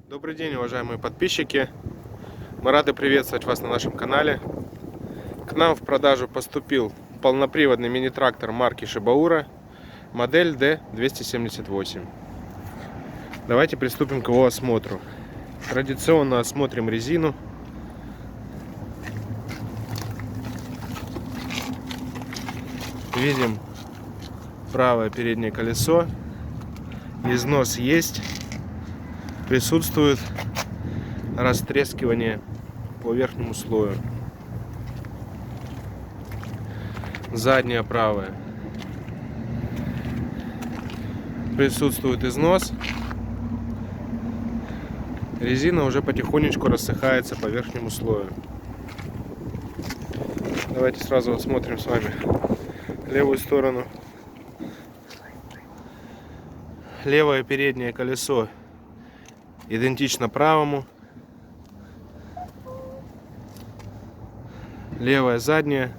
Добрый день, уважаемые подписчики! Мы рады приветствовать вас на нашем канале. К нам в продажу поступил полноприводный мини-трактор марки Шибаура, модель D278. Давайте приступим к его осмотру. Традиционно осмотрим резину. Видим правое переднее колесо. Износ есть. Присутствует растрескивание по верхнему слою. Заднее правое. Присутствует износ. Резина уже потихонечку рассыхается по верхнему слою. Давайте сразу осмотрим с вами левую сторону. Левое переднее колесо идентично правому. Левое заднее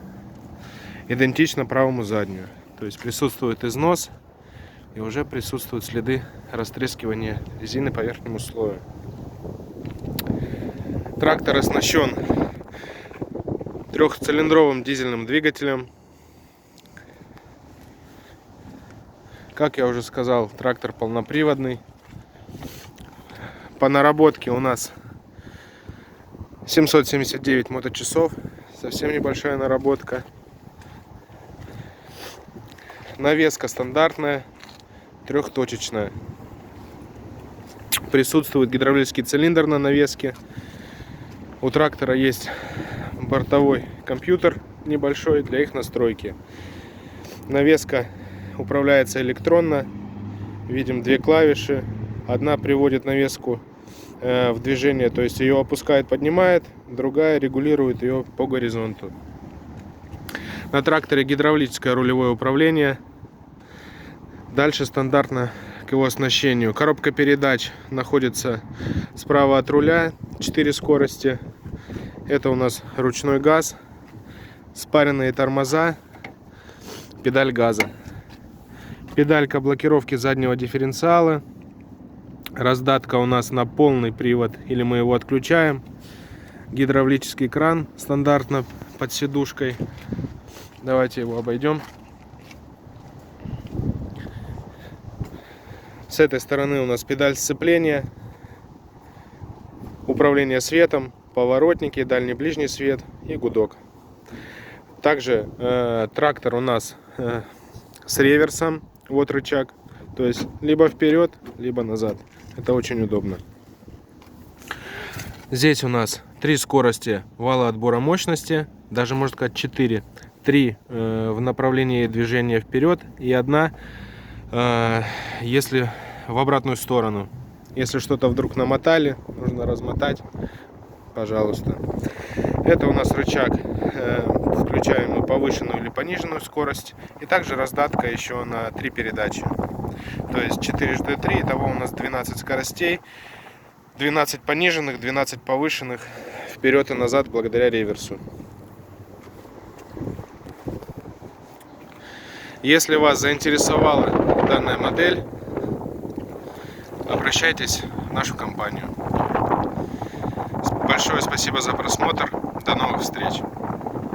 идентично правому заднюю. То есть присутствует износ и уже присутствуют следы растрескивания резины по верхнему слою. Трактор оснащен трехцилиндровым дизельным двигателем. Как я уже сказал, трактор полноприводный. По наработке у нас 779 моточасов. Совсем небольшая наработка. Навеска стандартная, трехточечная. Присутствует гидравлический цилиндр на навеске. У трактора есть бортовой компьютер небольшой для их настройки. Навеска управляется электронно. Видим две клавиши. Одна приводит навеску в движение, то есть ее опускает, поднимает, другая регулирует ее по горизонту. На тракторе гидравлическое рулевое управление. Дальше стандартно к его оснащению. Коробка передач находится справа от руля, 4 скорости. Это у нас ручной газ, спаренные тормоза, педаль газа. Педалька блокировки заднего дифференциала. Раздатка у нас на полный привод, или мы его отключаем. Гидравлический кран стандартно под сидушкой. Давайте его обойдем. С этой стороны у нас педаль сцепления, управление светом, поворотники, дальний ближний свет и гудок. Также трактор у нас с реверсом. Вот рычаг. То есть либо вперед, либо назад. Это очень удобно. Здесь у нас 3 скорости вала отбора мощности. Даже можно сказать 4. 3 в направлении движения вперед и 1 если в обратную сторону. Если что-то вдруг намотали, нужно размотать, пожалуйста. Это у нас рычаг, включаем мы повышенную или пониженную скорость. И также раздатка еще на 3 передачи. То есть 4×3, итого у нас 12 скоростей. 12 пониженных, 12 повышенных, вперед и назад благодаря реверсу. Если вас заинтересовала данная модель, обращайтесь в нашу компанию. Большое спасибо за просмотр. До новых встреч!